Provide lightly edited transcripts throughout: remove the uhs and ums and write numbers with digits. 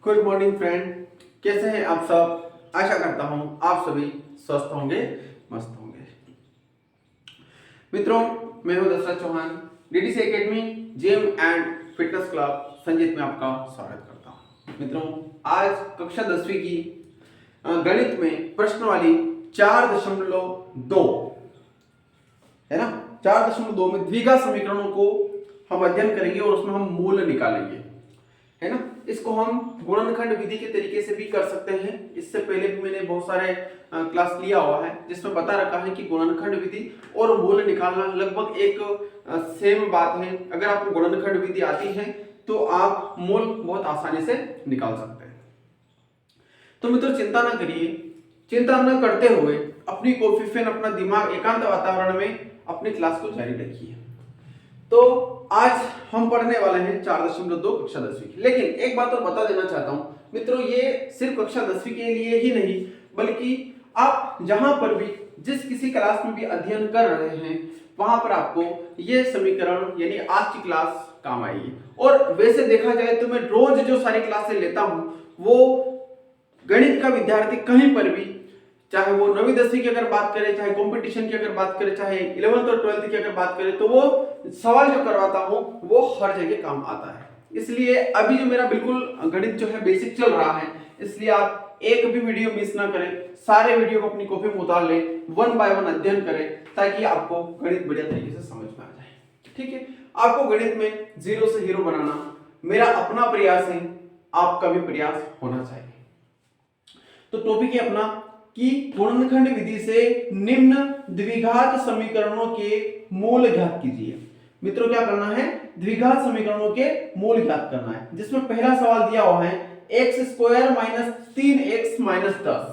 Good morning friend, कैसे हैं आप सब। आशा करता हूं आप सभी स्वस्थ होंगे, मस्त होंगे। मित्रों, मैं हूं Dashrath Chauhan, DDC academy gym and fitness club Sanjeet में आपका स्वागत करता हूं। मित्रों, आज कक्षा 10वीं की गणित में प्रश्न वाली 4.2 है ना, 4.2 में द्विघात समीकरणों को हम अध्ययन करेंगे और उसमें हम मूल निकालेंगे, है ना। इसको हम गुणनखंड विधि के तरीके से भी कर सकते हैं। इससे पहले भी मैंने बहुत सारे क्लास लिया हुआ है जिसमें बता रखा है कि गुणनखंड विधि और मूल निकालना लगभग एक सेम बात है। अगर आपको गुणनखंड विधि आती है तो आप मूल बहुत आसानी से निकाल सकते हैं। तो मित्रों, चिंता ना करिए, चिंता न करते हुए अपनी कॉपी पेन, अपना दिमाग एकांत वातावरण में अपनी क्लास को जारी रखिए। तो आज हम पढ़ने वाले हैं 4.2 कक्षा 10वीं की। लेकिन एक बात और बता देना चाहता हूं मित्रों, ये सिर्फ कक्षा 10वीं के लिए ही नहीं, बल्कि आप जहां पर भी जिस किसी क्लास में भी अध्ययन कर रहे हैं वहां पर आपको ये समीकरण यानी आज की क्लास काम आएगी। और वैसे देखा जाए तो मैं रोज जो सारी क्लासें लेता हूं वो गणित का विद्यार्थी कहीं पर भी, चाहे वो 9वीं 10वीं की अगर बात करें, चाहे कंपटीशन की अगर बात करें, चाहे 11th और 12th की अगर बात करें, तो वो सवाल जो करवाता हूं वो हर जगह काम आता है। इसलिए अभी जो मेरा बिल्कुल गणित जो है बेसिक चल रहा है, इसलिए आप एक भी वीडियो मिस ना करें, सारे वीडियो को अपनी कॉपी में उतार लें, 1 बाय 1 अध्ययन करें ताकि आपको गणित बढ़िया तरीके से समझ में आ जाए। ठीक है, आपको गणित में जीरो से हीरो बनाना मेरा अपना प्रयास है, आपका भी प्रयास होना चाहिए। तो टॉपिक है अपना कि गुणनखंड विधि से निम्न द्विघात समीकरणों के मूल ज्ञात कीजिए। मित्रों, क्या करना है? द्विघात समीकरणों के मूल ज्ञात करना है, जिसमें पहला सवाल दिया हुआ है x square minus 3x minus 10,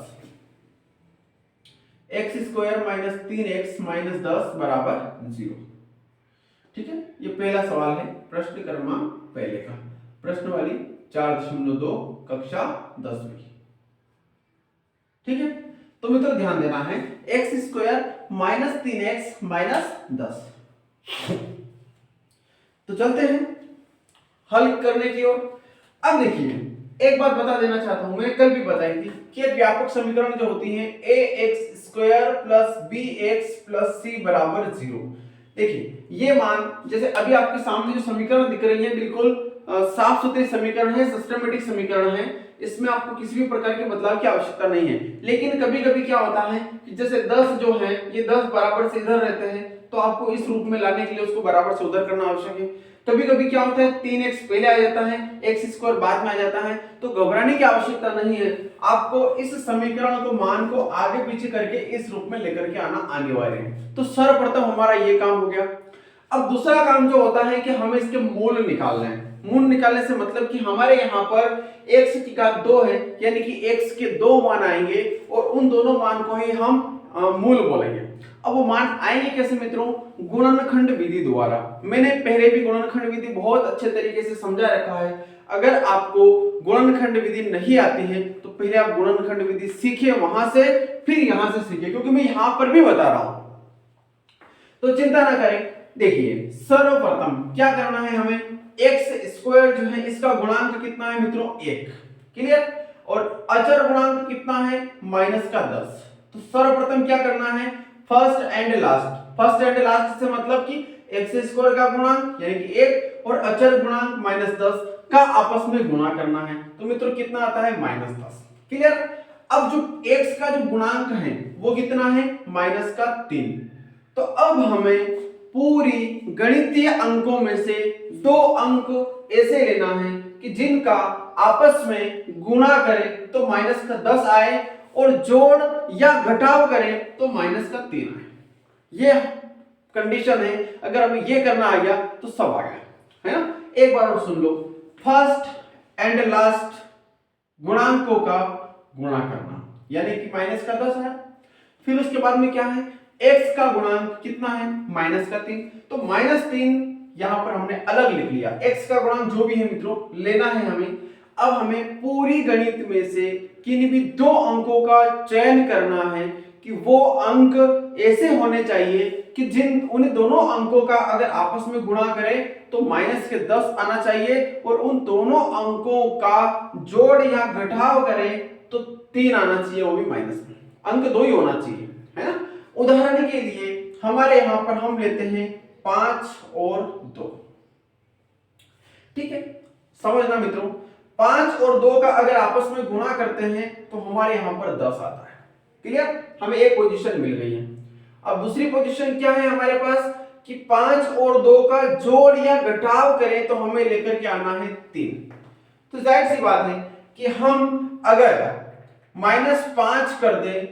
x square minus 3x minus 10 बराबर 0। ठीक है, ये पहला सवाल है प्रश्न क्रमांक पहले का, प्रश्न वाली 4.2 कक्षा 10वीं। ठीक है, तो मित्रों ध्यान देना है, x square minus 3x minus 10। तो चलते हैं हल करने की ओर। अब देखिए, एक बात बता देना चाहता हूं, मैं कल भी बताई थी कि व्यापक समीकरण जो होती है ax square plus bx plus c बराबर 0। देखिए, ये मान जैसे अभी आपके सामने जो समीकरण दिख रही है बिल्कुल साफ सुथरे समीकरण है, सिस्टमेटिक समीकरण है, इसमें आपको किसी भी प्रकार के बदलाव की आवश्यकता नहीं है। लेकिन कभी कभी क्या होता है कि जैसे 10 जो है ये 10 बराबर से इधर रहते हैं, तो आपको इस रूप में लाने के लिए उसको बराबर से उधर करना आवश्यक है। कभी कभी क्या होता है 3x पहले आ जाता है, x स्क्वायर बाद में आ जाता है, तो घबराने की आवश्यकता नहीं है। आपको इस समीकरण को मान को आगे पीछे करके इस रूप में लेकर के आना अनिवार्य है। तो सर्वप्रथम हमारा ये काम हो गया। अब दूसरा काम जो होता है कि हमें इसके मूल निकालना है। मूल निकालने से मतलब कि हमारे यहाँ पर x की घात 2 है, यानी कि x के 2 मान आएंगे और उन दोनों मान को ही हम मूल बोलेंगे। अब वो मान आएंगे कैसे मित्रों? गुणनखंड विधि द्वारा। मैंने पहले भी गुणनखंड विधि बहुत अच्छे तरीके से समझा रखा है। अगर आपको गुणनखंड विधि नहीं आती है तो पहले आप गुणनखंड विधि सीखिए, वहां से फिर यहां से सीखिए, क्योंकि मैं यहां पर भी बता रहा हूं। तो चिंता ना करें। देखिए, सर्वप्रथम क्या करना है हमें, x स्क्वायर जो है इसका गुणांक कितना है मित्रों? 1। क्लियर? और अचर गुणांक कितना है? माइनस का 10। तो सर्वप्रथम क्या करना है, first and last. First and last से मतलब कि x स्क्वायर का गुणांक यानी कि 1 और अचर गुणांक माइनस 10 का आपस में गुणा करना है। तो मित्रों कितना आता है? माइनस 10। क्लियर? अब जो x का जो गुणांक है वो कितना है? माइनस का 3। तो अब हमें पूरी गणितीय अंकों में से 2 अंक ऐसे लेना है कि जिनका आपस में गुणा करें तो माइनस का 10 आए और जोड़ या घटाव करें तो माइनस का 3 आए। ये कंडीशन है। अगर हमें ये करना आ गया तो सब आ गया, है ना। एक बार और सुन लो, फर्स्ट एंड लास्ट गुणांकों का गुणा करना, यानी कि माइनस का 10 है। फिर उसके बाद में क्या है, x का गुणांक कितना है? माइनस का 3। तो माइनस 3 यहां पर हमने अलग लिख लिया। x का गुणांक जो भी है मित्रों लेना है हमें। अब हमें पूरी गणित में से किन भी 2 अंकों का चयन करना है कि वो अंक ऐसे होने चाहिए कि जिन उन दोनों अंकों का अगर आपस में गुणा करें तो माइनस के 10 आना चाहिए, और उन दोनों अंकों का जोड़ या घटाव करें तो 3 आना चाहिए, वो भी माइनस में। अंक 2 ही होना चाहिए, है ना। उदाहरण के लिए हमारे यहां पर हम लेते हैं 5 और 2, ठीक है। समझना मित्रों, 5 और 2 का अगर आपस में गुणा करते हैं तो हमारे यहां पर 10 आता है। क्लियर, हमें एक पोजीशन मिल गई है। अब दूसरी पोजीशन क्या है हमारे पास कि 5 और 2 का जोड़ या घटाव करें तो हमें लेकर के आना है 3। तो जाहिर सी बात है कि हम अगर -5 कर दें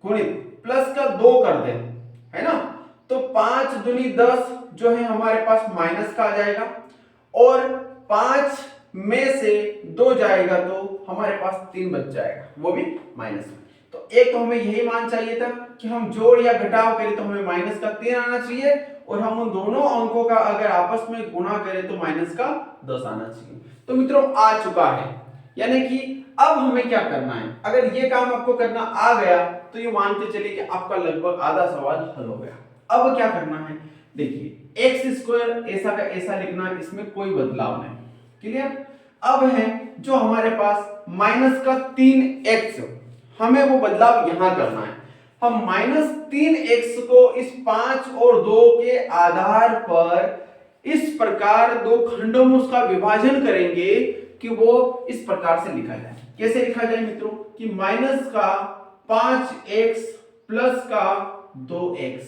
गुणित प्लस का 2 कर दें, है ना, तो 5 दूनी 10 जो है हमारे पास माइनस का आ जाएगा, और 5 में से 2 जाएगा तो हमारे पास 3 बच जाएगा, वो भी माइनस में। तो एक तो हमें यही मान चाहिए था कि हम जोड़ या घटाव करें तो हमें माइनस का 3 आना चाहिए, और हम उन दोनों अंकों का अगर आपस में गुणा करें तो माइनस का 10 आना चाहिए। तो मित्रों आ चुका है, यानी कि अब हमें क्या करना है, अगर ये काम आपको करना आ गया तो ये मान के चलिए कि आपका लगभग आधा सवाल हल हो गया। अब क्या करना है, देखिए एक्स स्क्वायर ऐसा का ऐसा लिखना, इसमें कोई बदलाव नहीं। क्लियर, अब है जो हमारे पास माइनस का 3x, हमें वो बदलाव यहां करना है। हम -3x को इस 5 और 2 के आधार पर इस प्रकार दो खंडों में उसका विभाजन करेंगे कि वो इस प्रकार से लिखा जाए। कैसे लिखा जाए मित्रों कि माइनस का 5x प्लस का 2x,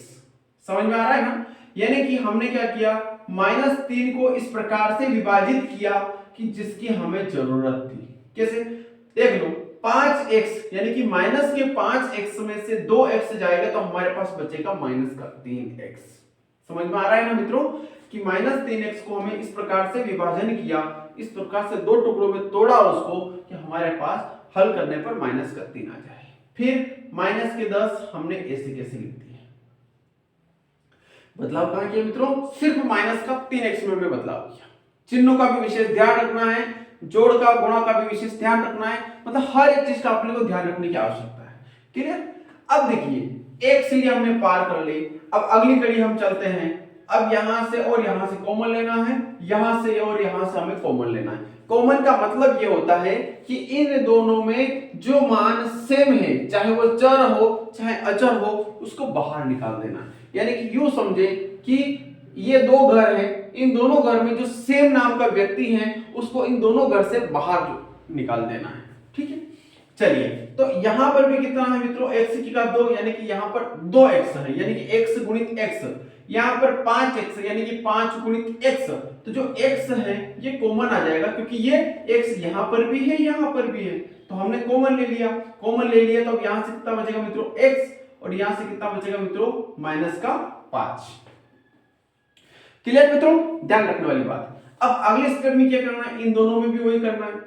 समझ में आ रहा है ना। यानी कि हमने क्या किया, -3 को इस प्रकार से विभाजित किया कि जिसकी हमें जरूरत थी। कैसे, देख लो 5x यानी कि माइनस के 5x में से 2x जाएगा तो हमारे पास बचेगा माइनस का 3x। समझ में आ रहा है ना मित्रों कि -3x को हमें इस प्रकार से विभाजन किया, इस प्रकार से दो टुकड़ों में तोड़ा उसको कि हमारे पास हल करने पर माइनस का 3 आ जाए। फिर माइनस के 10 हमने ऐसे कैसे लिख दिए, बदलाव कहां किया मित्रों, सिर्फ माइनस का 3x में बदलाव किया। चिन्हों का भी विशेष ध्यान रखना है, जोड़ का गुणा का भी विशेष ध्यान रखना है, मतलब हर एक चीज का अपने को ध्यान रखने की आवश्यकता है। क्लियर, अब देखिए एक सीढ़ी हमने पार कर ली, अब अगली कड़ी हम चलते हैं। अब यहां से और यहां से कॉमन लेना है, यहां से और यहां से हमें कॉमन लेना है। कॉमन का मतलब ये होता है कि इन दोनों में जो मान सेम है, चाहे वो चर हो चाहे अचर हो, उसको बाहर निकाल देना। यानी कि यूं समझे कि ये दो घर हैं, इन दोनों घर में जो सेम नाम का व्यक्ति है उसको इन दोनों घर से बाहर निकाल देना है। ठीक है, चलिए तो यहां पर भी कितना है मित्रों, x की का 2 यानी कि यहां पर 2x है, यानी कि x गुणित x, यहां पर 5x यानी कि 5 गुणित x, तो जो x है ये कॉमन आ जाएगा क्योंकि ये x यहां पर भी है यहां पर भी है, तो हमने कॉमन ले लिया। कॉमन ले लिया तो अब यहां से कितना बचेगा मित्रों x, और यहां से कितना बचेगा मित्रों माइनस का 5। क्लियर मित्रों, ध्यान रखने वाली बात। अब अगले स्टेप में क्या करना है, इन दोनों में भी वही करना है,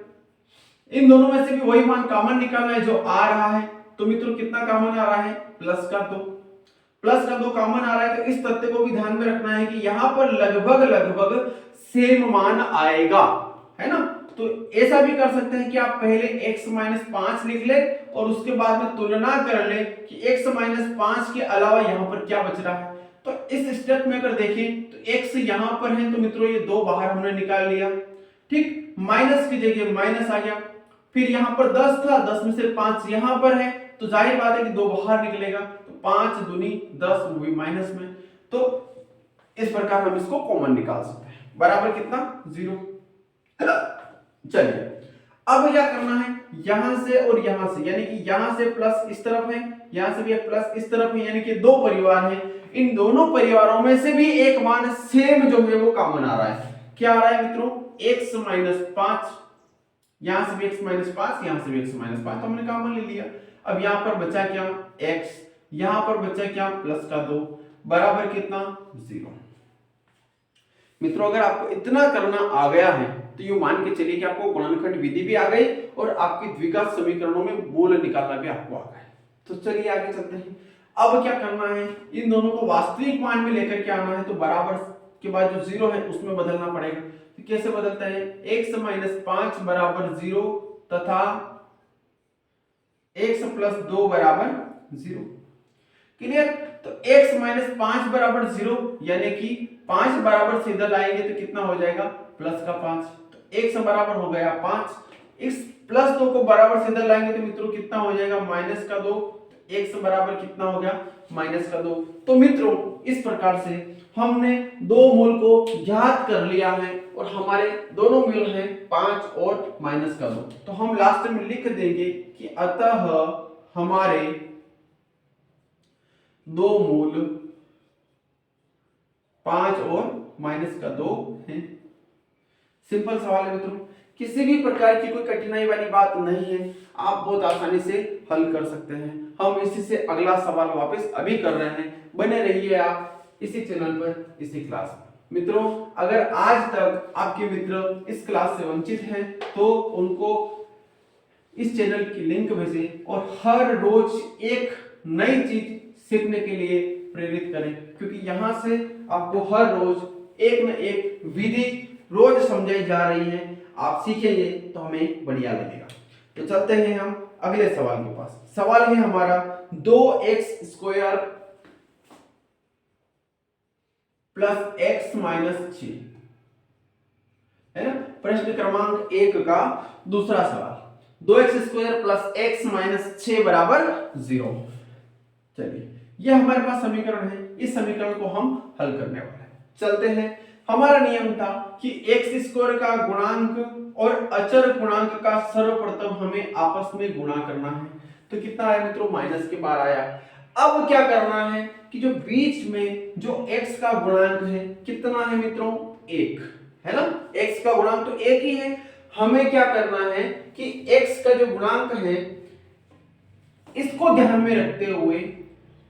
इन दोनों में से भी वही मान कॉमन निकालना है जो आ रहा है। तो मित्रों कितना कॉमन आ रहा है, प्लस का 2, प्लस का 2 कॉमन आ रहा है। तो इस तथ्य को भी ध्यान में रखना है कि यहां पर लगभग लगभग सेम मान आएगा, है ना। तो ऐसा भी कर सकते हैं कि आप पहले x - 5 लिख ले और उसके बाद में तुलना कर ले कि x - 5 के अलावा यहां पर क्या बच रहा है। तो इस स्टेप में अगर देखें तो x यहां पर है तो मित्रों ये 2 बाहर हमने निकाल लिया, ठीक, माइनस की जगह माइनस आ गया। फिर यहां पर 10 था, 10 में से 5 यहां पर है तो जाहिर बात है कि 2 बाहर निकलेगा, तो 5 दूनी 10 वो भी माइनस में। तो इस प्रकार हम इसको कॉमन निकाल सकते हैं, बराबर कितना 0। चलिए अब क्या करना है, यहां से और यहां से, यानी कि यहां से प्लस इस तरफ है, यहां से भी प्लस इस तरफ है, यानी कि दो परिवार हैं, इन दोनों परिवारों में से भी एक मान सेम जो है वो कॉमन आ रहा है। क्या आ रहा है मित्रों, x - 5, यहां से भी x - 5, यहां से भी x - 5, तो हमने कॉमन ले लिया। अब यहां पर बचा क्या x, यहां पर बचा क्या प्लस का 2, बराबर कितना 0। मित्रों अगर आपको इतना करना आ गया है तो ये मान के चलिए कि आपको गुणनखंड विधि भी आ गई और आपकी द्विघात समीकरणों में मूल निकालना भी आपको आ गया। तो चलिए आगे चलते हैं। अब क्या करना है, इन दोनों को वास्तविक मान में लेकर के आना है, तो बराबर के बाद जो 0 है उसमें बदलना पड़ेगा। तो कैसे बदलता है, x - 5 बराबर 0 तथा x + 2 बराबर 0। क्लियर। तो x माइनस 5 बराबर 0, यानी कि 5 बराबर से इधर लाएंगे तो कितना हो जाएगा प्लस का 5, तो x बराबर हो गया 5। x प्लस 2 को बराबर से इधर लाएंगे तो मित्रों कितना हो जाएगा माइनस का 2, तो x बराबर कितना हो गया माइनस का 2। तो मित्रों इस प्रकार से हमने दो मूल को ज्ञात कर लिया है और हमारे दोनों मूल हैं 5 और माइनस का 2। तो हम लास्ट में लिख देंगे कि अतः हमारे दो मूल 5 और माइनस का 2 है। सिंपल सवाल है मित्रों, किसी भी प्रकार की कोई कठिनाई वाली बात नहीं है, आप बहुत आसानी से हल कर सकते हैं। हम इसी से अगला सवाल वापस अभी कर रहे हैं, बने रहिए आप इसी चैनल पर, इसी क्लास में। मित्रों अगर आज तक आपके मित्र इस क्लास से वंचित हैं तो उनको इस चैनल की लिंक भेजें और हर रोज एक नई चीज सीखने के लिए प्रेरित करें, क्योंकि यहां से आपको हर रोज एक न एक विधि रोज समझाई जा रही है। आप सीखेंगे तो हमें बढ़िया लगेगा। तो चलते हैं हम अगले सवाल के पास। सवाल है हमारा 2x square plus x minus 6, है ना। प्रश्न क्रमांक 1 का दूसरा सवाल, 2x square plus x minus 6 बराबर 0। चलिए यह हमारे पास समीकरण है, इस समीकरण को हम हल करने वाले हैं। चलते हैं। हमारा नियम था कि x स्क्वायर का गुणांक और अचर गुणांक का सर्वप्रथम हमें आपस में गुणा करना है। तो कितना आया मित्रों माइनस के 12 आया। अब क्या करना है कि जो बीच में जो x का गुणांक है कितना है मित्रों 1, है ना। x का गुणांक तो 1 ही है। हमें क्या करना है कि x का जो गुणांक है इसको ध्यान में रखते हुए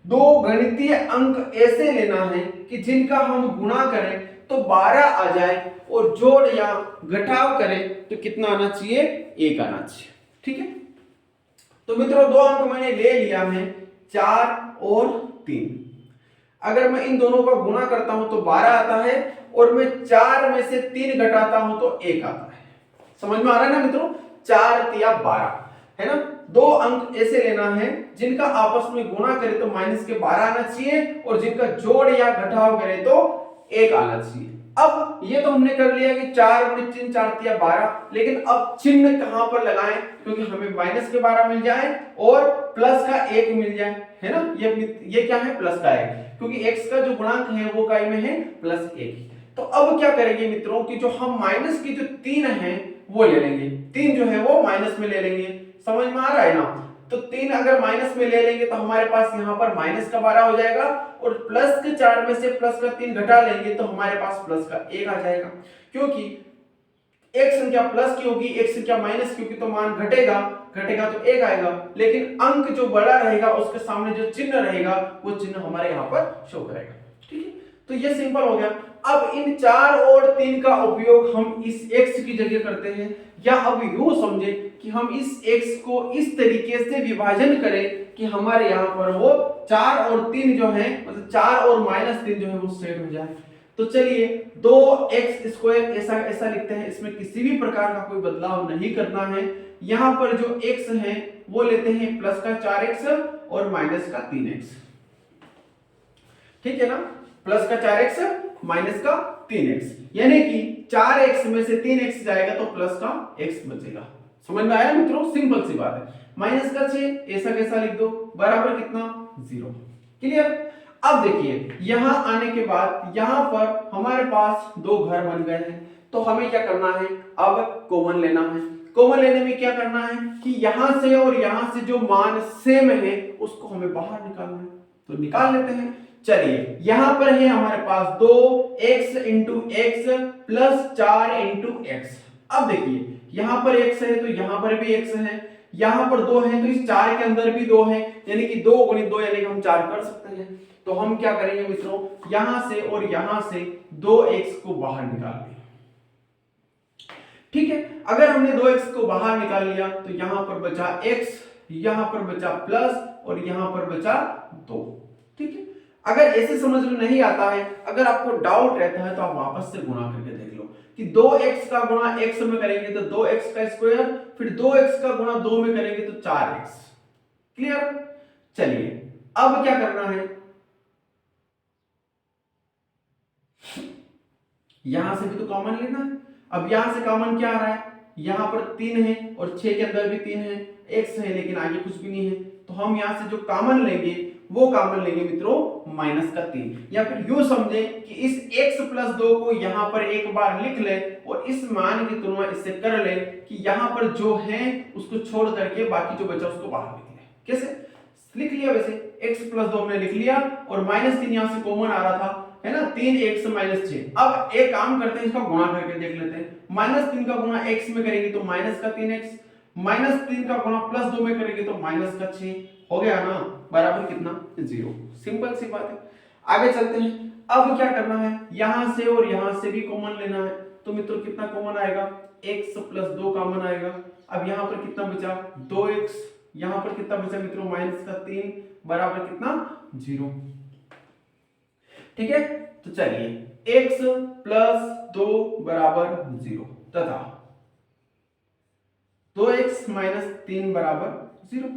दो गणितीय अंक ऐसे लेना है कि जिनका हम गुणा करें तो 12 आ जाए और जोड़ या घटाव करें तो कितना आना चाहिए 1 आना चाहिए। ठीक है। तो मित्रों दो अंक मैंने ले लिया है 4 और 3। अगर मैं इन दोनों का गुणा करता हूं तो 12 आता है और मैं 4 में से 3 घटाता हूं तो 1 आता है। समझ में आ रहा है ना मित्रों, 4 या 12, है ना। दो अंक ऐसे लेना है जिनका आपस में गुणा करें तो माइनस के 12 आना चाहिए और जिनका जोड़ या घटाव करें तो 1 आना चाहिए। अब ये तो हमने कर लिया कि 4 गुणित 3 4 या 12, लेकिन अब चिन्ह कहां पर लगाएं, क्योंकि हमें माइनस के 12 मिल जाए और प्लस का 1 मिल जाए, है ना। ये क्या है प्लस का 1, क्योंकि x का जो गुणांक है वो काय में है प्लस 1। तो अब क्या करेंगे मित्रों कि जो हम माइनस की जो 3 है वो ले लेंगे, 3 जो है वो माइनस में ले लेंगे। समझ में आ रहा है ना। तो 3 अगर माइनस में ले लेंगे तो हमारे पास यहाँ पर माइनस का 12 हो जाएगा और प्लस के 4 में से प्लस का 3 घटा लेंगे तो हमारे पास प्लस का 1 आ जाएगा। क्योंकि एक संख्या प्लस की होगी एक संख्या माइनस की होगी तो मान घटेगा तो 1 आएगा, लेकिन अंक जो बड़ा रहेगा उसके सामने जो चिन्ह रहेगा वो चिन्ह हमारे यहाँ पर शो करेगा। ठीक है। तो ये सिंपल हो गया। अब इन 4 और 3 का उपयोग हम इस x की जगह करते हैं, या अब यूं समझे कि हम इस x को इस तरीके से विभाजन करें कि हमारे यहाँ पर वो 4 और 3 जो है मतलब 4 और -3 जो है वो सेट हो जाए। तो चलिए 2x स्क्वायर ऐसा लिखते हैं, इसमें किसी भी प्रकार का कोई बदलाव नहीं करना है। यहाँ पर जो x है वो लेते हैं प्लस का 4x और माइनस का 3x। ठीक है ना, प्लस का 4x माइनस का 3x, यानी कि 4x में से 3x जाएगा तो प्लस का x बचेगा। समझ में आया मित्रों, सिंपल सी बात है। माइनस का 6 ऐसा कैसा लिख दो बराबर कितना 0। क्लियर। अब देखिए यहां आने के बाद यहां पर हमारे पास दो घर बन गए हैं, तो हमें क्या करना है अब कॉमन लेना है। कॉमन लेने में क्या करना है कि यहां से और यहां से जो मान सेम है उसको हमें बाहर निकालना है, तो निकाल लेते हैं। चलिए यहां पर है हमारे पास 2x into x plus 4 into x. अब देखिए यहां पर x है तो यहां पर भी x है, यहां पर 2 है तो इस 4 के अंदर भी 2 है, यानी कि 2 गुणित 2 यानी कि हम 4 कर सकते हैं। तो हम क्या करेंगे मित्रों, यहां से और यहां से 2x को बाहर निकाल लेंगे। ठीक है। अगर हमने 2x को बाहर निकाल लिया तो यहां पर बचा x, यहां पर बचा प्लस और यहां पर बचा 2। ठीक है। अगर ऐसे समझ में नहीं आता है, अगर आपको डाउट रहता है तो आप वापस से गुणा करके देख लो कि 2x का गुणा x में करेंगे तो 2x का स्क्वायर, फिर 2x का गुणा 2 में करेंगे तो 4x। क्लियर। चलिए अब क्या करना है, यहां से भी तो कॉमन लेना है। अब यहां से कॉमन क्या आ रहा है, यहां पर 3 है और 6 के अंदर भी 3 है, x है लेकिन आगे कुछ भी नहीं है, तो हम यहां से जो कॉमन लेंगे वो कॉमन लेंगे मित्रों माइनस का 3, या फिर यूं समझे कि इस x प्लस 2 को यहां पर एक बार लिख ले और इस मान की तुलना इससे कर ले कि यहां पर जो है उसको छोड़ करके बाकी जो बचा उसको बाहर लिख ले। कैसे लिख लिया, वैसे x प्लस 2 हमने लिख लिया और माइनस 3 यहां से कॉमन आ रहा था, है ना, 3x माइनस 6। अब एक काम करते हैं, इसका गुणा करके देख लेते हैं। माइनस 3 का गुणा x में करेंगे तो माइनस का 3x, माइनस 3 का गुणा प्लस 2 में करेंगे तो माइनस का 6, हो गया ना, बराबर कितना 0। सिंपल सी बात है। आगे चलते हैं। अब क्या करना है, यहां से और यहां से भी कॉमन लेना है, तो मित्रों कितना कॉमन आएगा, x प्लस 2 कॉमन आएगा। अब यहां पर कितना बचा 2x, यहां पर कितना बचा मित्रों माइनस का 3, बराबर कितना 0। ठीक है, तो चलिए x प्लस 2 बराबर 0 तथा 2x माइनस 3 बराबर 0,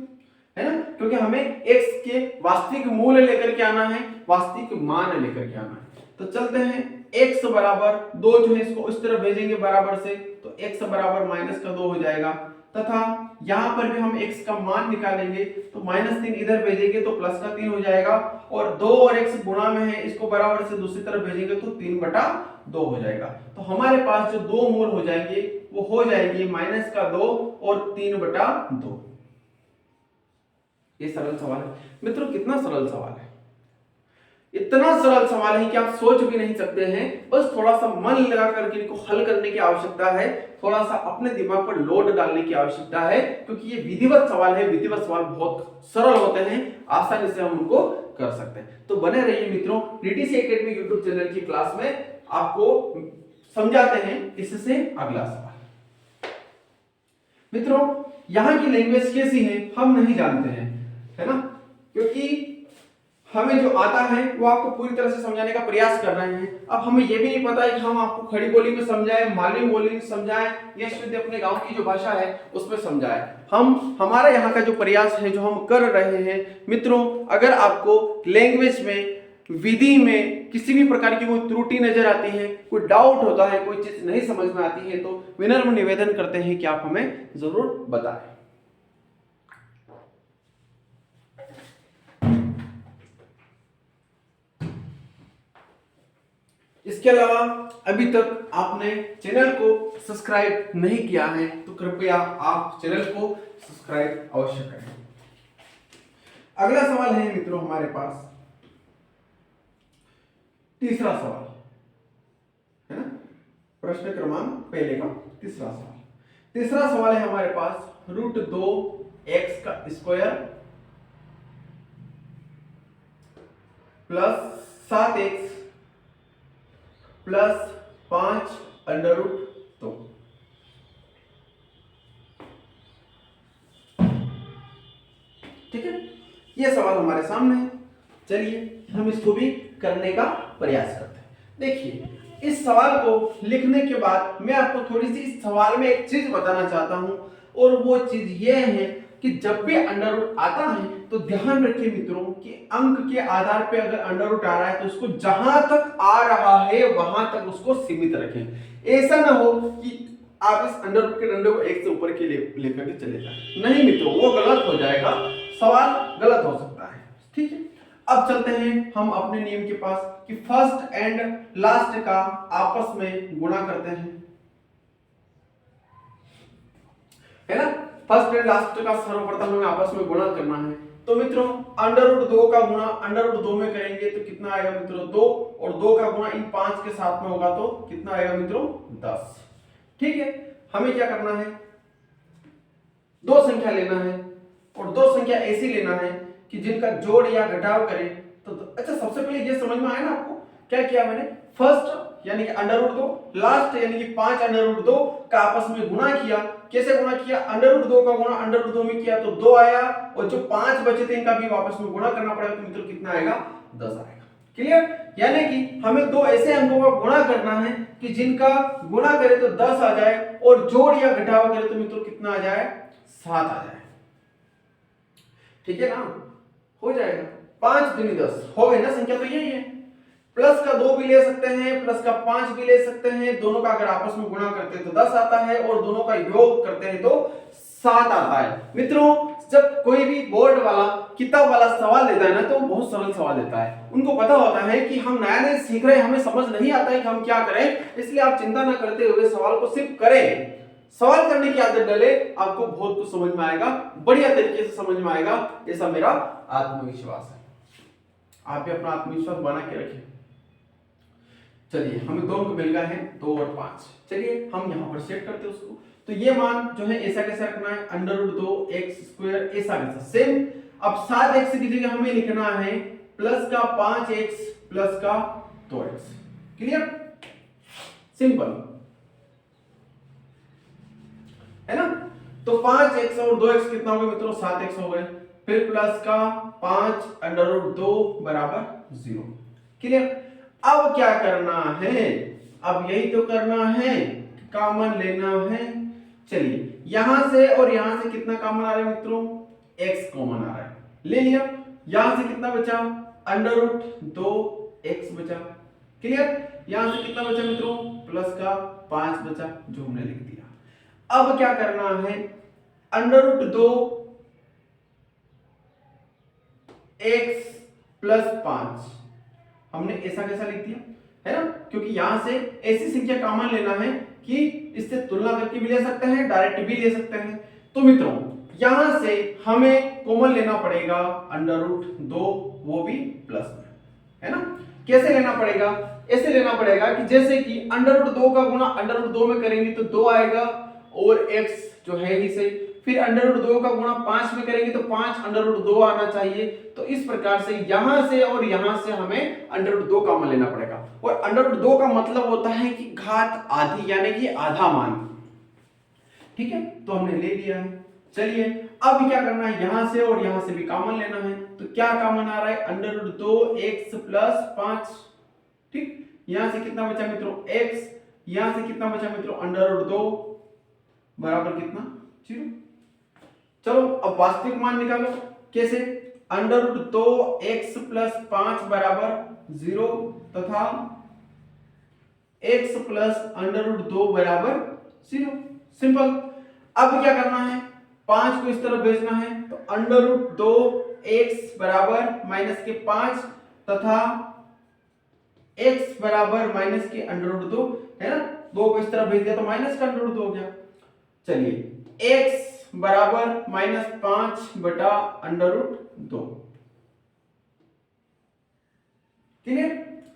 है ना, क्योंकि हमें x के वास्तविक मूल्य लेकर के आना है, वास्तविक मान लेकर के आना है। तो चलते हैं, x बराबर 2 जो है इसको इस तरफ भेजेंगे बराबर से, तो x बराबर माइनस का 2 हो जाएगा, तथा यहां पर भी हम x का मान निकालेंगे तो माइनस 3 इधर भेजेंगे तो प्लस का 3 हो जाएगा, और 2 और x गुणा में है, इसको बराबर से दूसरी तरफ भेजेंगे तो 3/2 हो जाएगा। तो हमारे पास जो दो मूल हो जाएंगे वो हो जाएंगे माइनस का 2 और 3/2। ये सरल सवाल है मित्रों, कितना सरल सवाल है, इतना सरल सवाल है कि आप सोच भी नहीं सकते हैं। बस थोड़ा सा मन लगा करके इनको हल करने की आवश्यकता है, थोड़ा सा अपने दिमाग पर लोड डालने की आवश्यकता है, क्योंकि ये विधिवत सवाल है। विधिवत सवाल बहुत सरल होते हैं, आसानी से हम उनको कर सकते हैं। तो बने रहिए मित्रों, डीटीसी एकेडमी यूट्यूब चैनल की क्लास में आपको समझाते हैं इससे अगला सवाल। मित्रों यहां की लैंग्वेज कैसी है हम नहीं जानते हैं, है ना, क्योंकि हमें जो आता है वो आपको पूरी तरह से समझाने का प्रयास कर रहे हैं। अब हमें ये भी नहीं पता है कि हम आपको खड़ी बोली में समझाएं, मालवी बोली में समझाएं, या शुद्ध अपने गांव की जो भाषा है उसमें समझाएं। हमारा यहाँ का जो प्रयास है, जो हम कर रहे हैं मित्रों, अगर आपको लैंग्वेज में, विधि में किसी भी प्रकार की कोई त्रुटि नजर आती है, कोई डाउट होता है, कोई चीज नहीं समझ में आती है, तो विनम्र निवेदन करते हैं कि आप हमें जरूर बताएं। इसके अलावा अभी तक आपने चैनल को सब्सक्राइब नहीं किया है तो कृपया आप चैनल को सब्सक्राइब अवश्य करें। अगला सवाल है मित्रों हमारे पास तीसरा सवाल, है ना, प्रश्न क्रमांक पहले का तीसरा सवाल। तीसरा सवाल है हमारे पास √2x का स्क्वायर प्लस 7x प्लस 5 √2। ठीक है, यह सवाल हमारे सामने है। चलिए हम इसको भी करने का प्रयास करते हैं। देखिए इस सवाल को लिखने के बाद मैं आपको थोड़ी सी इस सवाल में एक चीज बताना चाहता हूं, और वो चीज ये है कि जब भी अंडर रूट आता है तो ध्यान रखिए मित्रों कि अंक के आधार पे अगर अंडर रूट आ रहा है तो उसको जहां तक आ रहा है वहां तक उसको सीमित रखें। ऐसा ना हो कि आप इस अंडर रूट के डंडे को एक से ऊपर के लिए लेकर के चले जाए, नहीं मित्रों, वो गलत हो जाएगा, सवाल गलत हो सकता है। ठीक है, अब चलते हैं हम अपने नियम के पास कि फर्स्ट एंड लास्ट का आपस में गुणा करते हैं, है ना। फर्स्ट एंड लास्ट का सर्वप्रथम हमें आपस में गुणा करना है। तो मित्रों √2 का गुणा √2 में करेंगे तो कितना आएगा मित्रों 2, और 2 का गुणा इन 5 के साथ में होगा तो कितना आएगा मित्रों 10। ठीक है, हमें क्या करना है, दो संख्या लेना है, और दो संख्या ऐसी लेना है कि जिनका जोड़ या घटाव करें। तो अच्छा, सबसे पहले ये समझ में आया ना आपको क्या किया मैंने, फर्स्ट यानी कि √2, लास्ट यानी कि 5 √2 का आपस में गुणा किया। कैसे गुणा किया, √2 का गुणा √2 में किया तो 2 आया, और जो 5 बचे थे इनका भी आपस में गुणा करना पड़ेगा, तो मित्रों कितना आएगा 10 आएगा। क्लियर, यानी कि हमें दो ऐसे अंकों का गुणा करना है कि जिनका गुणा करें तो 10 आ जाए, और जोड़ या घटाव करें तो मित्रों कितना आ जाए 7 आ जाए। ठीक है ना, हो जाएगा। 5 दूनी 10 हो गई ना संख्या, तो यही है। प्लस का 2 भी ले सकते हैं, प्लस का 5 भी ले सकते हैं, दोनों का अगर आपस में गुणा करते हैं तो 10 आता है और दोनों का योग करते हैं तो 7 आता है। मित्रों जब कोई भी बोर्ड वाला किताब वाला सवाल देता है ना तो बहुत सरल सवाल देता है, उनको पता होता है कि हम नया नया सीख रहे हैं, हमें समझ नहीं आता है कि हम क्या करें, इसलिए आप चिंता ना करते हुए सवाल को सिर्फ करें, सवाल करने की आदत डाले, आपको बहुत कुछ समझ में आएगा, बढ़िया तरीके से समझ में आएगा, ऐसा मेरा आत्मविश्वास है। आप भी अपना आत्मविश्वास बना के रखें। चलिए हमें 2 अंक मिल गए हैं, 2 और 5। चलिए हम यहाँ पर सेट करते हैं उसको। तो ये मान जो है ऐसा कैसा रखना है, √2x² ऐसा कैसा सेम। अब 7x की जगह हमें लिखना है प्लस का 5x प्लस का 2x। क्लियर, सिंपल है ना। तो 5x और 2x कितना हो गया मित्रों, 7x हो गए, फिर प्लस का 5√2 बराबर 0। क्लियर। अब क्या करना है, अब यही तो करना है, कॉमन लेना है। चलिए यहां से और यहां से कितना कॉमन आ रहा है मित्रों, x कॉमन आ रहा है, ले लिया। यहां से कितना बचा, √2x बचा। क्लियर। यहां से कितना बचा मित्रों, प्लस का 5 बचा जो हमने लिख दिया। अब क्या करना है, √2x प्लस 5 हमने ऐसा कैसा लिख दिया है ना, क्योंकि यहां से ऐसी संख्या कॉमन लेना है कि इससे तुलना करके भी ले सकते हैं, डायरेक्ट भी ले सकते हैं। तो मित्रों यहां से हमें कॉमन लेना पड़ेगा √2, वो भी प्लस में, है ना। कैसे लेना पड़ेगा, ऐसे लेना पड़ेगा कि जैसे कि √2 का गुणा √2 में करेंगे तो 2 आएगा और x जो है ही सही, फिर √2 का गुणा 5 में करेंगे तो 5 √2 आना चाहिए। तो इस प्रकार से यहां से और यहां से हमें √2 कॉमन लेना पड़ेगा, और √2 का मतलब होता है कि घात आधी, यानी कि आधा मान। ठीक है, तो हमने ले लिया है। चलिए अब क्या करना है, यहां से और यहां से भी कॉमन लेना है। तो क्या कॉमन आ रहा है, √2x प्लस 5। ठीक, यहां से कितना बचा मित्रों, x, यहां से कितना बचा मित्रों, √2 बराबर कितना, 0। चलो अब वास्तविक मान निकालो, कैसे, √2x प्लस 5 बराबर 0 तथा x प्लस √2 बराबर 0। सिंपल। अब क्या करना है, 5 को इस तरफ भेजना है, तो √2x बराबर माइनस के 5 तथा x बराबर माइनस के √2, है ना। 2 को इस तरफ भेज दिया तो माइनस का √2 हो गया। चलिए x बराबर -5 बटा √2। क्लियर,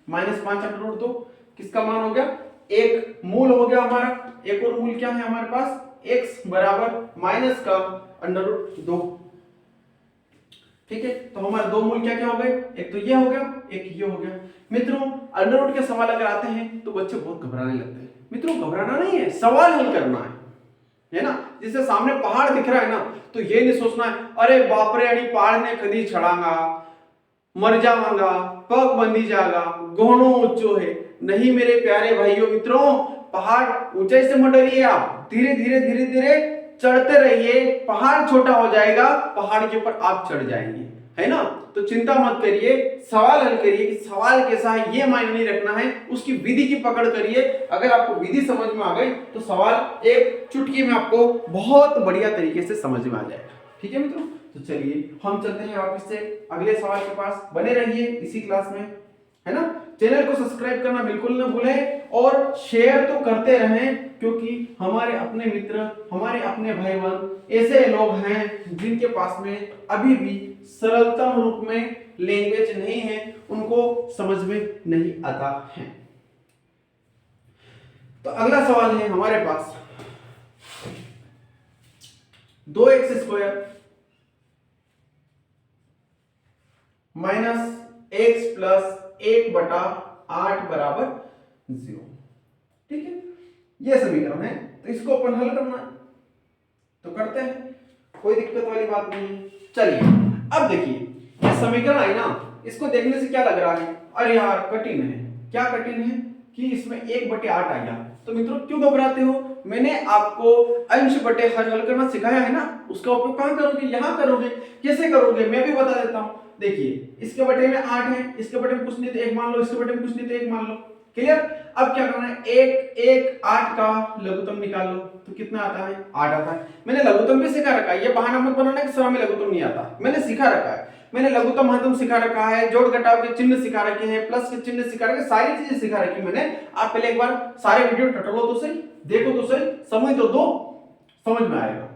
-5 √2 किसका मान हो गया, एक मूल हो गया हमारा। एक और मूल क्या है हमारे पास, x बराबर माइनस का √2। ठीक है, तो हमारे दो मूल क्या क्या हो गए, एक तो ये हो गया, एक ये हो गया। मित्रों अंडर के सवाल अगर आते हैं तो बच्चे बहुत घबराने लगते हैं। मित्रों घबराना नहीं है, सवाल हल करना है ना। जैसे सामने पहाड़ दिख रहा है ना, तो ये नहीं सोचना है अरे बाप रे अड़ी पहाड़ ने कदी चढ़ांगा, मर जावांगा, पग बंधी जाएगा, घोड़ो ऊंचो है। नहीं मेरे प्यारे भाइयों मित्रों, पहाड़ ऊंचाई से मत डरिए, आप धीरे धीरे धीरे धीरे चढ़ते रहिए, पहाड़ छोटा हो जाएगा, पहाड़ के ऊपर आप चढ़ जाएंगे, है ना। तो चिंता मत करिए, सवाल हल करिए कि सवाल कैसा है ये मायने नहीं रखना है, उसकी विधि की पकड़ करिए। अगर आपको विधि समझ में आ गई तो सवाल एक चुटकी में आपको बहुत बढ़िया तरीके से समझ में आ जाएगा। ठीक है मित्रों, तो चलिए हम चलते हैं वापस से अगले सवाल के पास। बने रहिए इसी क्लास में, है ना। चैनल को सब्सक्राइब करना बिल्कुल ना भूलें और शेयर तो करते रहें, क्योंकि हमारे अपने मित्र, हमारे अपने भाई बहन ऐसे लोग हैं जिनके पास में अभी भी सरलतम रूप में लैंग्वेज नहीं है, उनको समझ में नहीं आता है। तो अगला सवाल है हमारे पास 2x² माइनस x प्लस 1/8 बराबर 0। ठीक है, यह समीकरण है, तो इसको अपन हल करना है तो करते हैं, कोई दिक्कत वाली बात नहीं है। चलिए अब देखिए ये समीकरण है ना, इसको देखने से क्या लग रहा है, अरे यार कठिन है। क्या कठिन है कि इसमें 1/8 आ गया। तो मित्रों क्यों घबराते हो, मैंने आपको अंश बटे हर हल करना सिखाया है ना, उसका उपयोग कहां करोगे, यहां करोगे। कैसे करोगे मैं भी बता देता हूं। देखिए इसके बटे में 8 है, इसके बटे में कुछ नहीं तो 1 मान लो, इसके बटे में कुछ नहीं तो 1 मान लो। क्लियर। अब क्या करना है, 8 का लघुत्तम निकाल लो तो कितना आता है, 8 आता है। मैंने लघुत्तम भी सिखा रखा है, ये बहाना मत बनाना कि सर हमें लघुत्तम नहीं आता, मैंने सिखा रखा है। मैंने लघुत्तम महत्तम सिखा रखा है, जोड़ घटाव के चिन्ह सिखा रखे हैं, प्लस के चिन्ह सिखा रखे, सारी चीजें सिखा रखी मैंने। आप पहले एक बार सारे वीडियो टटोलो तो सही, देखो तो सही, समझ तो दो, समझ में आएगा।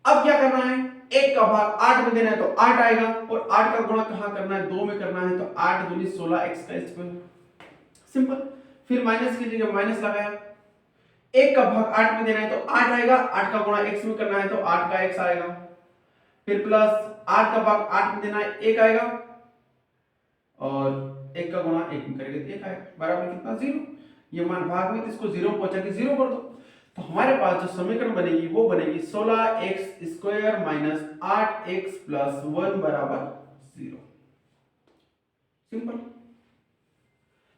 अब क्या करना है, 1 का भाग 8 में देना है तो 8 आएगा, और 8 का गुणा कहां करना है, 2 में करना है, तो 8 दूनी 16 x का स्क्वायर। सिंपल। फिर माइनस की जगह माइनस लगाया, 1 का भाग 8 में देना है तो 8 आएगा, 8 का गुणा x में करना है तो 8 का x आएगा। फिर प्लस 8 का भाग 8 में देना है 1 आएगा, और 1 का गुणा 1 में करेंगे तो 1 आएगा, बराबर कितना, 0। ये मान भाग में, तो इसको 0 पहुंचा के 0 कर दो, तो हमारे पास जो समीकरण बनेगी वो बनेगी 16x square minus 8x plus 1 बराबर 0। सिंपल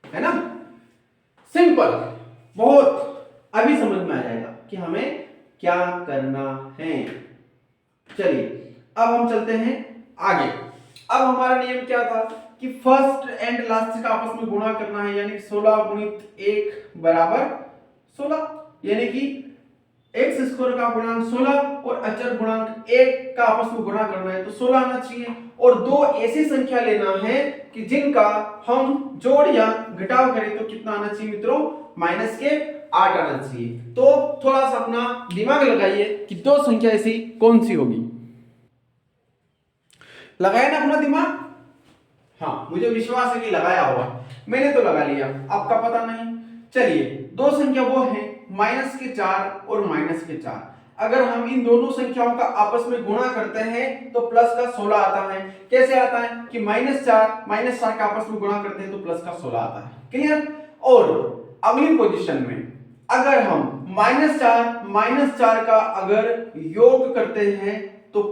है ना, सिंपल, बहुत। अभी समझ में आ जाएगा कि हमें क्या करना है। चलिए अब हम चलते हैं आगे। अब हमारा नियम क्या था कि फर्स्ट एंड लास्ट का आपस में गुणा करना है, यानी 16 गुणित 1 बराबर 16, यानी कि x स्क्वायर का गुणांक 16 और अचर गुणांक 1 का आपस में गुणा करना है तो 16 आना चाहिए। और दो ऐसी संख्या लेना है कि जिनका हम जोड़ या घटाव करें तो कितना आना चाहिए मित्रों, माइनस के 8 आना चाहिए। तो थोड़ा सा अपना दिमाग लगाइए कि दो संख्या ऐसी कौन सी होगी, लगाया ना अपना दिमाग। हाँ, मुझे विश्वास है कि लगाया होगा, मैंने तो लगा लिया, आपका पता नहीं। चलिए दो संख्या वो है माइनस के 4 और माइनस के 4। अगर हम इन दोनों संख्याओं का आपस में गुणा करते हैं तो प्लस का 16 आता है। कैसे आता है कि -4 का आपस में गुणा करते हैं तो प्लस का 16 आता है। क्लियर। और अगली पोजीशन में अगर हम -4 का अगर योग करते हैं तो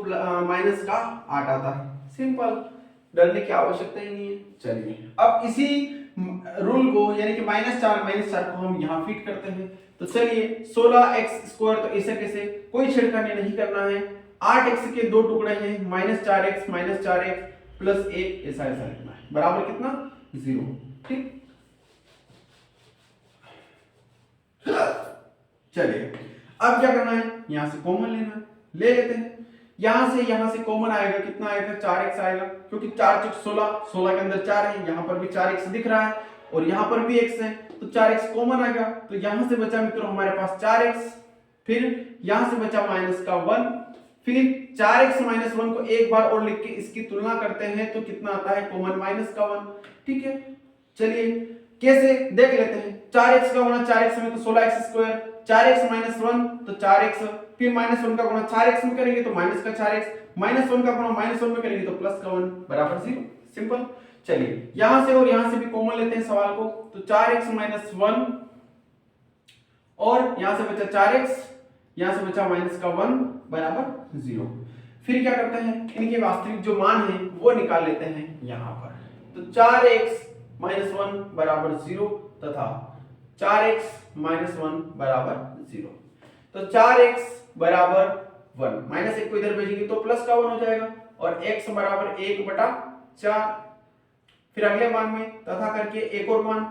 माइनस का 8 आता है। सिंपल, डरने की आवश्यकता ही नहीं है। चलिए अब इसी रूल को यानी कि -4 को हम यहाँ फिट करते हैं। तो चलिए 16x स्क्वायर, तो ऐसे कैसे, कोई छेड़खानी नहीं करना है। 8x के दो टुकड़े हैं, -4x प्लस 1, ऐसा लिखना है, बराबर कितना, 0। ठीक। चलिए अब क्या करना है, यहां से कॉमन लेना है, ले लेते हैं। यहां से कॉमन आएगा, कितना आएगा, 4x आएगा, क्योंकि 4 चौक 16 के अंदर 4 है, यहां पर भी 4x दिख रहा है और यहां पर भी x है, तो 4x कॉमन आ गया। तो यहां से बचा मित्रों हमारे पास 4x, फिर यहां से बचा माइनस का 1, फिर 4x माइनस 1 को एक बार और लिख के इसकी तुलना करते हैं तो कितना आता है, कॉमन माइनस का 1। ठीक है, चलिए कैसे देख लेते हैं। 4x का गुणा 4x में तो 16x स्क्वायर, 4x माइनस 1 तो 4x, फिर -1 का गुणा 4x में करेंगे तो माइनस का 4x, -1 का गुणा -1 में करेंगे तो प्लस का 1 बराबर 0। सिंपल। चलिए यहां से और यहां से भी कॉमन लेते हैं सवाल को, तो 4x माइनस 1 और यहां से बचा 4x, यहां से बचा माइनस का 1 बराबर 0। फिर क्या करते हैं, इनके वास्तविक जो मान है वो निकाल लेते हैं यहां पर। तो 4x माइनस 1 बराबर 0 तथा 4x माइनस 1 बराबर 0। तो 4x बराबर 1, -1 को इधर भेजेंगे तो प्लस का 1 हो जाएगा, और x बराबर 1/4। फिर अगले मान में तथा करके एक और मान,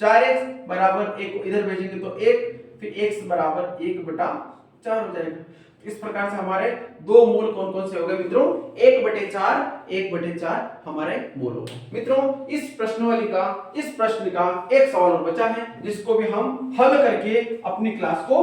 4x बराबर 1 को इधर भेजेंगे तो 1, फिर x बराबर 1/4 हो जाएगा। इस प्रकार से हमारे दो मूल कौन कौन से हो गए मित्रों, 1/4 हमारे मूल हो गए। मित्रों इस प्रश्न का एक सवाल और बचा है, जिसको भी हम हल करके अपनी क्लास को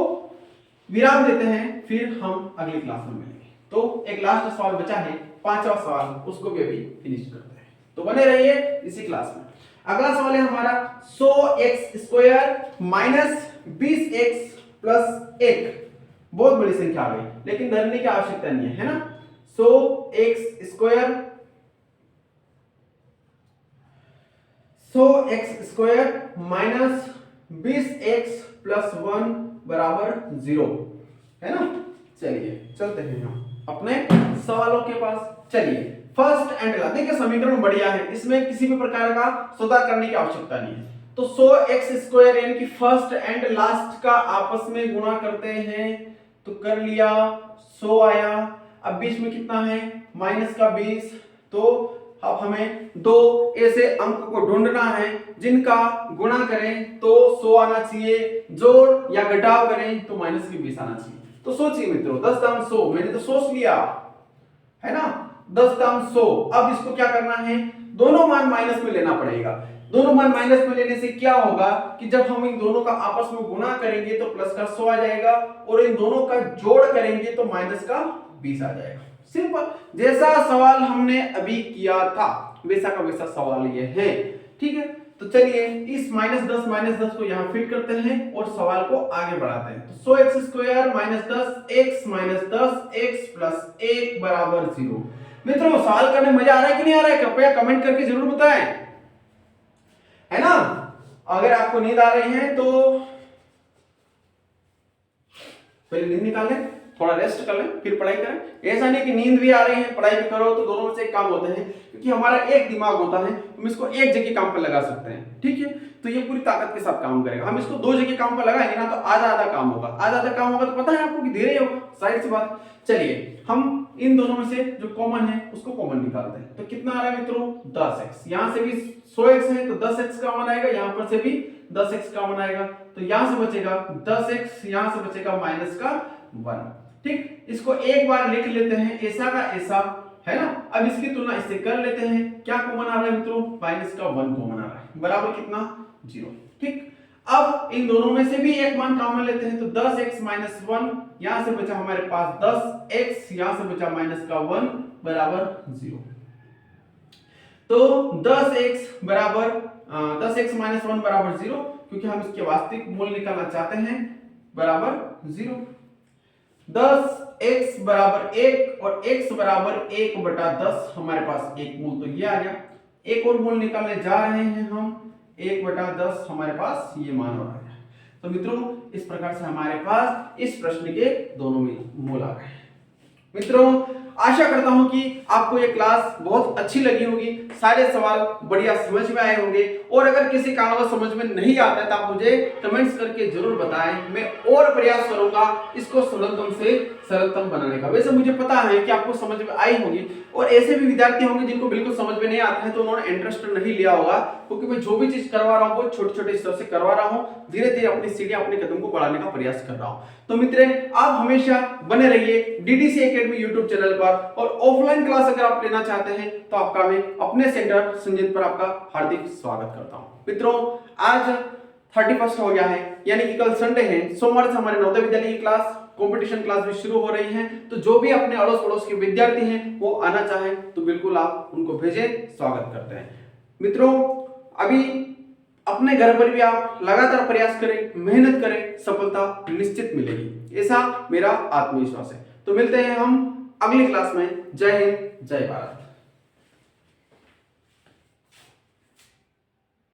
विराम देते हैं, फिर हम अगली क्लास में मिलेंगे। तो एक लास्ट सवाल बचा है, 5वां सवाल, उसको भी अभी फिनिश करते हैं, तो बने रहिए इसी क्लास में। अगला सवाल है हमारा 100x square minus 20x plus 1। बहुत बड़ी संख्या आ गई, लेकिन डरने की आवश्यकता नहीं है ना। 100x square minus 20x plus 1 बराबर 0 है ना। चलिए चलते हैं हम अपने सवालों के पास। चलिए फर्स्ट एंड लास्ट, देखिए समीकरण बढ़िया है, इसमें किसी भी प्रकार का सुधार करने की आवश्यकता नहीं है। तो 100x स्क्वायर यानी कि फर्स्ट एंड लास्ट का आपस में गुणा करते हैं, तो कर लिया, 100 आया। अब बीच में कितना है, माइनस का 20, तो अब हमें दो ऐसे अंक को ढूंढना है जिनका गुणा करें तो 100 आना चाहिए, जोड़ या घटाव करें तो माइनस की 20 आना चाहिए। तो सोचिए मित्रों, 10 दाम 100, मैंने तो सोच लिया है ना, 10 दाम 100। अब इसको क्या करना है, दोनों मान माइनस में लेना पड़ेगा। दोनों मान माइनस में लेने से क्या होगा कि जब हम इन दोनों का आपस में गुणा करेंगे तो प्लस का 100 आ जाएगा, और इन दोनों का जोड़ करेंगे तो माइनस का 20 आ जाएगा। सिंपल, जैसा सवाल हमने अभी किया था वैसा का वैसा सवाल ये है। ठीक है, तो चलिए इस -10 को यहाँ फिट करते हैं और सवाल को आगे बढ़ाते हैं। तो 100x² -10x 10x + 1 बराबर 0। मित्रों, सवाल करने मजा आ रहा है कि नहीं आ रहा है? कृपया कमेंट करके जरूर बताएं, है ना। अगर आपको नींद आ रही है तो पहले नींद निकाल लें, थोड़ा रेस्ट कर लें, फिर पढ़ाई करें। ऐसा नहीं कि नींद भी आ रही है पढ़ाई भी करो, तो दोनों में से एक काम होता है, क्योंकि हमारा एक दिमाग होता है, हम इसको एक जगह काम पर लगा सकते हैं। ठीक है, तो ये पूरी ताकत के साथ काम करेगा। हम इसको दो जगह काम पर लगाएंगे ना तो आधा आधा काम होगा, आधा आधा काम होगा तो पता है आपको कि धीरे होगा, साइड से बात। चलिए हम इन दोनों में से जो कॉमन है उसको कॉमन निकालते हैं। तो कितना आ रहा है मित्रों, 10x। यहां से भी 100x है तो 10x कॉमन आएगा, यहां पर से भी 10x कॉमन आएगा, तो यहां से बचेगा 10x, यहां से बचेगा माइनस का 1। ठीक, इसको एक बार लिख लेते हैं ऐसा का ऐसा, है ना। अब इसकी तुलना इससे कर लेते हैं, क्या कॉमन आ रहा है मित्रों, माइनस का 1 कॉमन आ रहा है, बराबर कितना, 0। ठीक, अब इन दोनों में से भी एक मान कॉमन लेते हैं, तो 10x - 1, यहां से बचा हमारे पास 10x, यहां से बचा माइनस का 1 बराबर 0। तो 10x बराबर 10x - 1 बराबर 0, क्योंकि हम इसके वास्तविक मूल्य निकालना चाहते हैं, बराबर 0। 10x बराबर 1 और x बराबर 1/10, हमारे पास एक मूल तो ये आ गया। एक और मूल निकालने जा रहे हैं हम, 1/10 हमारे पास ये मान हो रहा है। तो मित्रों, इस प्रकार से हमारे पास इस प्रश्न के दोनों मूल आ गए। मित्रों, आशा करता हूं कि आपको ये क्लास बहुत अच्छी लगी होगी, सारे सवाल बढ़िया समझ में आए होंगे, और अगर किसी कारणवश समझ में नहीं आता है तो आप मुझे कमेंट्स करके जरूर बताएं, मैं और प्रयास करूंगा इसको सरलतम से सरलतम बनाने का। वैसे मुझे पता है कि आपको समझ में आई होगी, और ऐसे भी विद्यार्थी होंगे जिनको बिल्कुल समझ में नहीं आता है, तो उन्होंने इंटरेस्ट नहीं लिया होगा, क्योंकि मैं जो भी चीज करवा रहा हूँ वो छोटे छोटे स्तर से करवा रहा हूँ, धीरे धीरे अपनी सीढ़ियां अपने कदम को बढ़ाने का प्रयास कर रहा हूँ। तो मित्र, आप हमेशा बने रहिए डीडीसी एकेडमी यूट्यूब चैनल पर, और ऑफलाइन क्लास अगर आप लेना चाहते हैं तो आपका मैं अपने सेंटर संजीत पर आपका हार्दिक स्वागत करता हूं। मित्रों, आज 31 हो गया है, यानी कि कल संडे है, सोमवार से हमारे नवोदय विद्यालय की क्लास, कंपटीशन क्लास भी शुरू हो रही है। तो जो भी अपने अड़ोस पड़ोस के विद्यार्थी हैं वो आना चाहें तो बिल्कुल आप उनको भेजें, स्वागत करते हैं। मित्रों, अभी अपने घर पर भी आप लगातार प्रयास करें, मेहनत करें, सफलता निश्चित मिलेगी, ऐसा मेरा आत्मविश्वास है। तो मिलते हैं हम अगली क्लास में। जय हिंद, जय भारत।